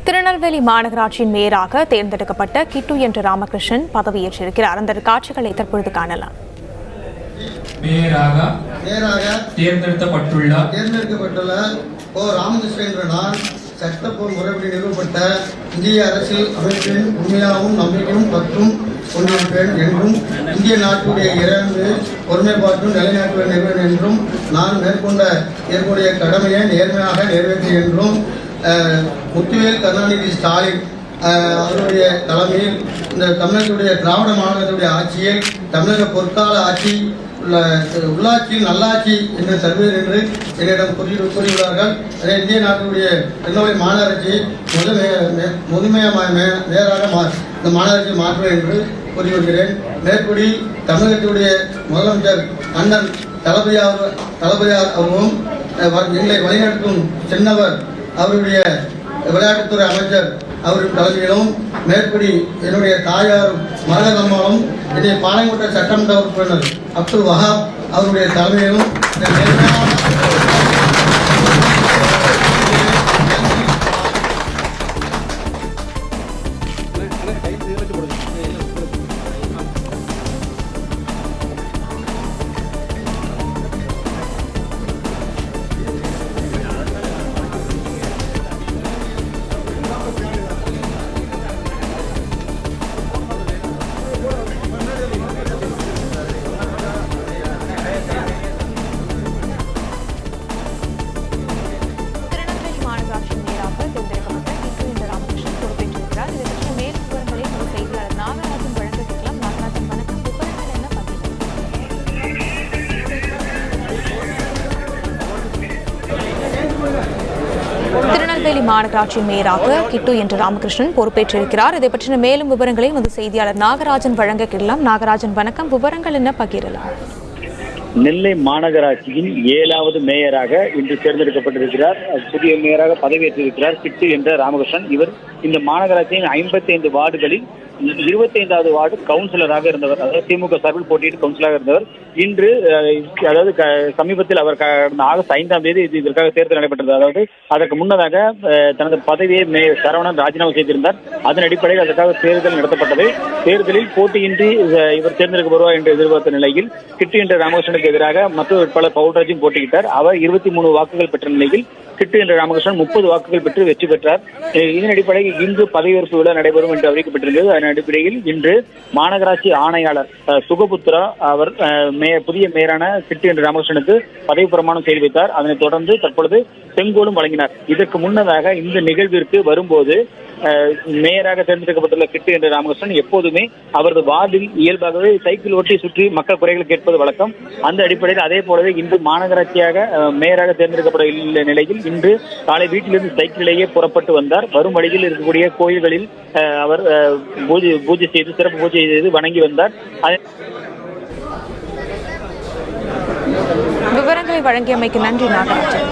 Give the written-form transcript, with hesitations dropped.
திருநெல்வேலி மாநகராட்சியின் மேயராக தேர்ந்தெடுக்கப்பட்ட கிட்டு என்ற ராமகிருஷ்ணன் பதவியேற்றிருக்கிறார். அந்த காட்சிகளை தற்பொழுது காணலாம். மேயராக தேர்ந்தெடுக்கப்பட்டுள்ள ராமகிருஷ்ணன் என்ற நான் சட்டப்போர் முறைப்படி நிறுவப்பட்ட இந்திய அரசியல் அமைப்பின் உண்மையாகவும் நம்பிக்கையும் பற்றும் கொண்டிருப்பேன் என்றும் இந்திய நாட்டுடைய இறந்து ஒருமைப்பாட்டும் நிலைநாட்டுவேன் நிறுவன் என்றும் நான் மேற்கொண்ட ஏற்புடைய கடமையை நேர்மையாக நிறைவேற்றி என்றும் முத்துவேல் கருணாநிதி ஸ்டாலின் அவருடைய தலைமையில் இந்த தமிழகத்துடைய திராவிட மாநிலத்துடைய ஆட்சியில் தமிழக பொற்கால ஆட்சி உள்ளாட்சியில் நல்லாட்சி என்று தருவேன் என்று என்னிடம் கூறியுள்ளார்கள். இந்திய நாட்டுடைய திருநெல்வேலி மாநகராட்சி மேயராக இந்த மாநகராட்சி மாற்றுவேன் என்று கூறியுள்ளேன். மேற்படி தமிழகத்துடைய முதலமைச்சர் அண்ணன் தளபதியார் அவரும் எங்களை வழிநடத்தும் சின்னவர் அவருடைய விளையாட்டுத்துறை அமைச்சர் அவரின் தலைமையிலும் மேற்படி என்னுடைய தாயாரும் மரகதம்மாவும் என்னுடைய பாளையங்கோட்டை சட்டமன்ற உறுப்பினர் அப்துல் வஹாப் அவருடைய தலைமையிலும் திருநெல்வேலி மாநகராட்சியின் மேயராக கிட்டு என்ற ராமகிருஷ்ணன் பொறுப்பேற்றிருக்கிறார். இதை பற்றின மேலும் விவரங்களை செய்தியாளர் நாகராஜன் வழங்க கேட்கலாம். நாகராஜன் வணக்கம். விவரங்கள் என்ன பகிரலாம்? நெல்லை மாநகராட்சியின் 7வது மேயராக இன்று தேர்ந்தெடுக்கப்பட்டிருக்கிறார். புதிய மேயராக பதவியேற்றிருக்கிறார் கிட்டு என்ற ராமகிருஷ்ணன். இவர் இந்த மாநகராட்சியின் 55 வார்டுகளில் 25வது வார்டு கவுன்சிலராக இருந்தவர். அதாவது திமுக சார்பில் போட்டியிட்டு கவுன்சிலராக இருந்தவர். இன்று அதாவது சமீபத்தில் அவர் ஆகஸ்ட் 5ஆம் தேதி இதற்காக தேர்தல் நடைபெற்றது. அதாவது அதற்கு முன்னதாக தனது பதவியை மேயர் சரவணன் ராஜினாமா செய்திருந்தார். அதன் அடிப்படையில் அதற்காக தேர்தல் நடத்தப்பட்டது. தேர்தலில் போட்டியின்றி இவர் தேர்ந்தெடுக்கப்படுவார் என்று எதிர்பார்த்த நிலையில் கிட்டு என்ற ராமகிருஷ்ணனுக்கு எதிராக மற்றொரு வேட்பாளர் பவுல்ராஜும் போட்டியிட்டார். அவர் 23 வாக்குகள் பெற்ற நிலையில் கிட்டு என்ற ராமகிருஷ்ணன் 30 வாக்குகள் பெற்று வெற்றி பெற்றார். இதன் அடிப்படையில் இன்று பதவியேற்பு விழா நடைபெறும் என்று அறிவிக்கப்பட்டிருந்தது. அதன் அடிப்படையில் இன்று மாநகராட்சி ஆணையாளர் சுகபுத்ரா அவர் புதிய மேயரான கிட்டு என்ற ராமகிருஷ்ணனுக்கு பதவி பிரமாணம் செய்து வைத்தார். அதனைத் தொடர்ந்து தற்பொழுது செங்கோலும் வழங்கினார். இதற்கு முன்னதாக இந்த நிகழ்விற்கு வரும்போது மேயராக தேர்ந்தெடுக்கப்பட்டுள்ள கிட்டு என்ற ராமகிருஷ்ணன் எப்போதுமே அவரது வார்டில் இயல்பாகவே சைக்கிள் ஓட்டி சுற்றி மக்கள் குறைகளை கேட்பது வழக்கம். அந்த அடிப்படையில் அதே போலவே இன்று மாநகராட்சியாக மேயராக தேர்ந்தெடுக்கப்பட நிலையில் இன்று காலை வீட்டிலிருந்து சைக்கிளிலேயே புறப்பட்டு வந்தார். வரும் வழியில் இருக்கக்கூடிய கோயில்களில் அவர் பூஜை செய்து சிறப்பு பூஜை செய்து வணங்கி வந்தார். விவரங்களை வழங்கியமைக்கு நன்றி நாகராஜன்.